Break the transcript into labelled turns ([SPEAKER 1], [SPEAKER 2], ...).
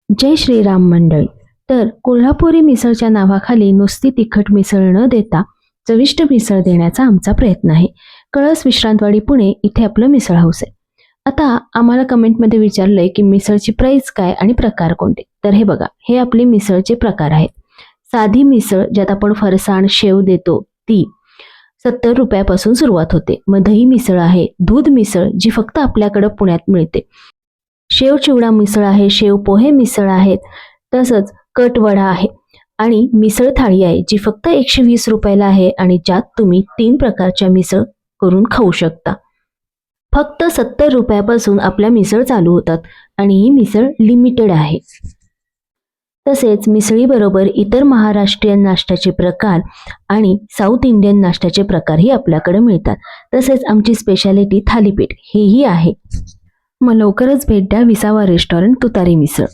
[SPEAKER 1] जय श्रीराम मंडळी. तर कोल्हापुरी मिसळच्या नावाखाली नुसती तिखट मिसळ न देता चविष्ट मिसळ देण्याचा आमचा प्रयत्न आहे. कळस विश्रांतवाडी पुणे इथे आपलं मिसळ हाऊस आहे. आता आम्हाला कमेंटमध्ये विचारलंय की मिसळची प्राइस काय आणि प्रकार कोणते. तर हे बघा, हे आपले मिसळचे प्रकार आहेत. साधी मिसळ ज्यात आपण फरसाण शेव देतो ती 70 रुपयापासून सुरुवात होते. मग दही मिसळ आहे, दूध मिसळ जी फक्त आपल्याकडं पुण्यात मिळते, शेव चिवडा मिसळ आहे, शेव पोहे मिसळ आहेत, तसंच कटवडा आहे आणि मिसळ थाळी आहे जी फक्त 120 रुपयाला आहे आणि ज्यात तुम्ही 3 प्रकारच्या मिसळ करून खाऊ शकता. फक्त 70 रुपयापासून आपल्या मिसळ चालू होतात आणि ही मिसळ लिमिटेड आहे. तसेच मिसळीबरोबर इतर महाराष्ट्रीयन नाश्त्याचे प्रकार आणि साऊथ इंडियन नाश्त्याचे प्रकारही आपल्याकडे मिळतात. तसेच आमची स्पेशालिटी थालीपीठ हेही आहे. मग लवकरच भेट द्या विसावा रेस्टॉरंट तुतारी मिसळ.